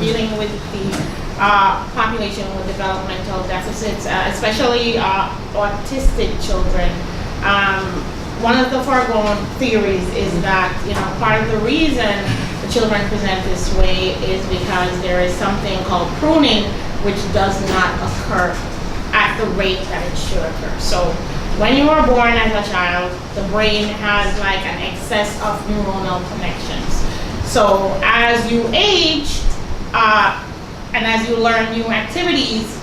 dealing with the population with developmental deficits, especially autistic children. One of the foregoing theories is that, part of the reason the children present this way is because there is something called pruning, which does not occur at the rate that it should occur. So when you are born as a child, the brain has like an excess of neuronal connections. So as you age, and as you learn new activities,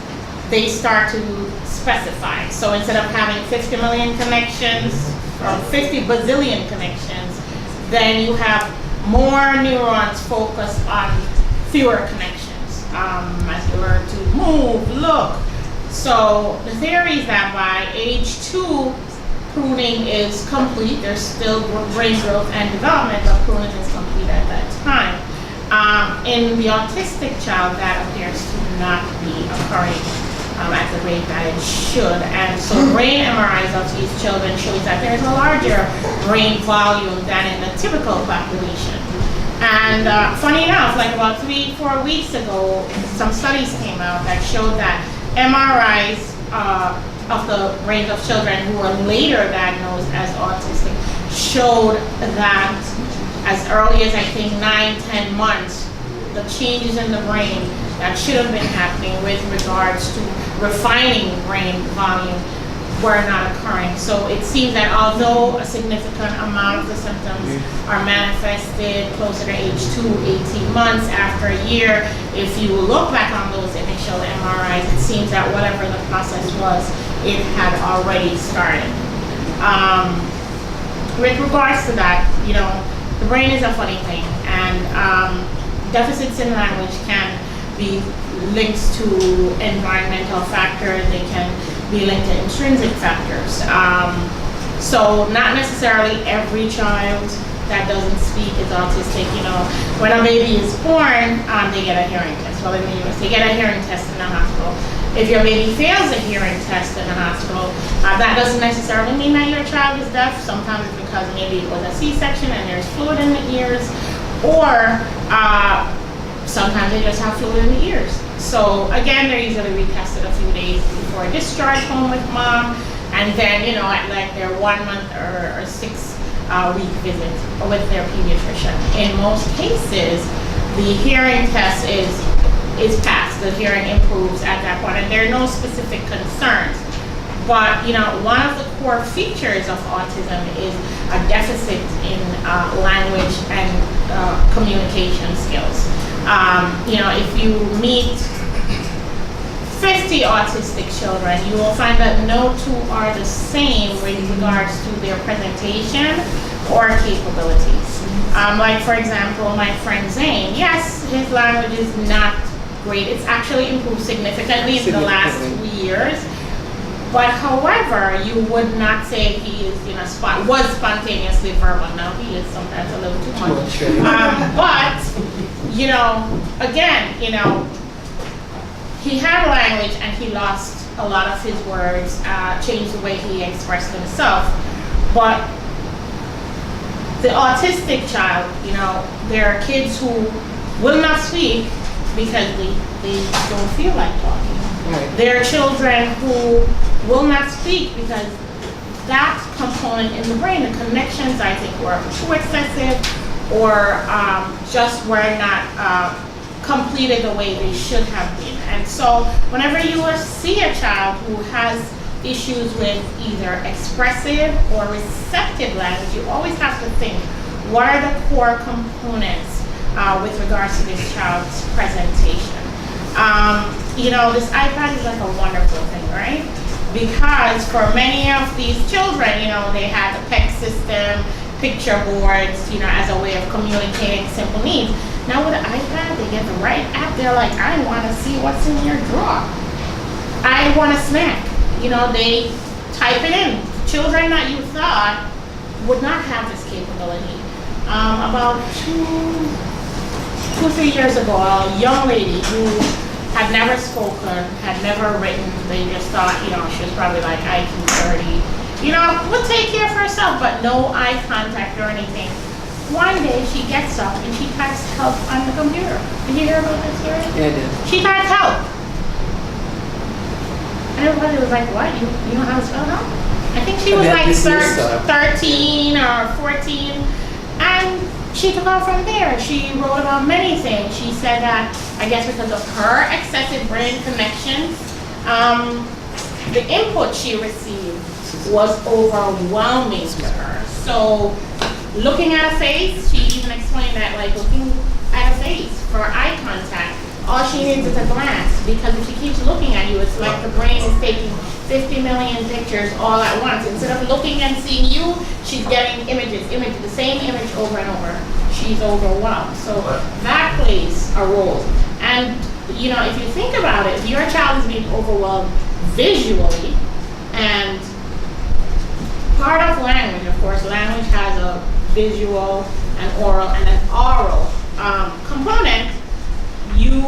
they start to specify. So instead of having 50 million connections, or 50 bazillion connections, then you have more neurons focused on fewer connections as you learn to move, look. So the theory is that by age 2, pruning is complete. There's still brain growth and development, but pruning is complete at that time. In the autistic child, that appears to not be occurring at the rate that it should. And so brain MRIs of these children shows that there's a larger brain volume than in the typical population. And funny enough, like about 3-4 weeks ago, some studies came out that showed that MRIs of the brains of children who were later diagnosed as autistic showed that as early as I think 9-10 months, the changes in the brain that should have been happening with regards to refining brain volume were not occurring. So it seems that although a significant amount of the symptoms are manifested closer to age 2, 18 months, after a year, if you look back on those initial MRIs, it seems that whatever the process was, it had already started. With regards to that, the brain is a funny thing, and deficits in language can be linked to environmental factors. They can be linked to intrinsic factors. So not necessarily every child that doesn't speak is autistic. When a baby is born, they get a hearing test. Well, in the US, they get a hearing test in the hospital. If your baby fails a hearing test in the hospital, that doesn't necessarily mean that your child is deaf. Sometimes it's because maybe it was a C-section and there's fluid in the ears, or sometimes they just have fluid in the ears. So again, they're usually retested a few days before discharge home with mom, and then at like their 1 month or 6-week visit with their pediatrician. In most cases, the hearing test is passed. The hearing improves at that point, and there are no specific concerns. But one of the core features of autism is a deficit in language and communication skills. If you meet 50 autistic children, you will find that no two are the same with regards to their presentation or capabilities. Like for example, my friend Zane, yes, his language is not great. It's actually improved significantly in the last 2 years. But however, you would not say he is was spontaneously verbal. Now he is sometimes a little too much. But again, he had language and he lost a lot of his words, changed the way he expressed himself. But the autistic child, there are kids who will not speak because they don't feel like talking. Right. There are children who will not speak because that component in the brain, the connections, I think, were too excessive or just were not completed the way they should have been. And so whenever you see a child who has issues with either expressive or receptive language, you always have to think, what are the core components with regards to this child's presentation? This iPad is like a wonderful thing, right? Because for many of these children, they have the PEC system, picture boards, as a way of communicating simple needs. Now with the iPad, they get the right app. They're like, I want to see what's in your drawer. I want a snack. They type it in. Children that you thought would not have this capability. About 2-3 years ago, a young lady who had never spoken, had never written, they just thought, she was probably like IQ 30, would take care of herself, but no eye contact or anything. one day she gets up and she types help on the computer. Did you hear about that story? Yeah, I did. She types help. And everybody was like, what? You know how to spell help? I think she was like 13 or 14. And she took off from there. She wrote about many things. She said that, I guess because of her excessive brain connections, the input she received was overwhelming to her. So looking at a face, she even explained that, like, looking at a face for eye contact, all she needs is a glance, because if she keeps looking at you, it's like the brain is taking 50 million pictures all at once. Instead of looking and seeing you, she's getting images, the same image over and over. She's overwhelmed. So that plays a role. And you know, if you think about it, if your child is being overwhelmed visually, and part of language, of course, language has a visual and oral and an oral component, you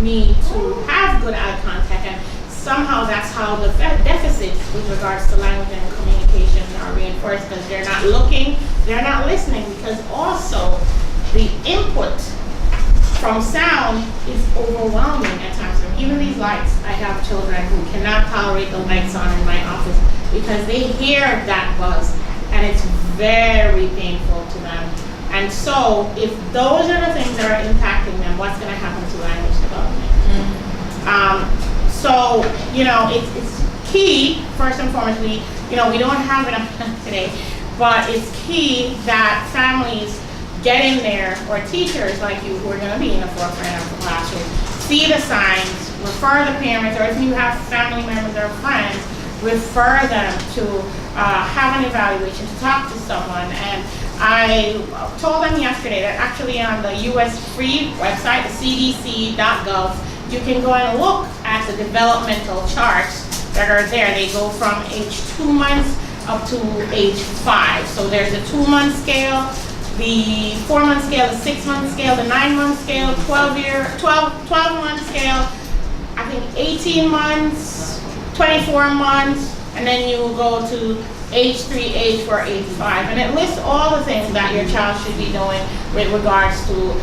need to have good eye contact, and somehow that's how the deficits with regards to language and communication are reinforced, because they're not looking, they're not listening, because also the input from sound is overwhelming at times. Even these lights, I have children who cannot tolerate the lights on in my office because they hear that buzz and it's very painful to them. And so if those are the things that are impacting them, what's going to happen to language development? So, you know, it's key, first and foremost, we don't have enough time today, but it's key that families get in there, or teachers like you who are going to be in the forefront of the classroom, see the signs, refer the parents, or if you have family members or friends, refer them to have an evaluation, to talk to someone. And I told them yesterday that actually on the US free website, the cdc.gov, you can go and look at the developmental charts that are there. They go from age 2 months up to age 5. So there's a 2-month scale, the 4-month scale, the 6-month scale, the 9-month scale, 12-month scale, I think 18 months, 24 months, and then you go to age 3, age 4, age 5. And it lists all the things that your child should be doing with regards to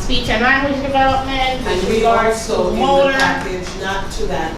speech and language development, with regards to motor. And we also in the package, not to that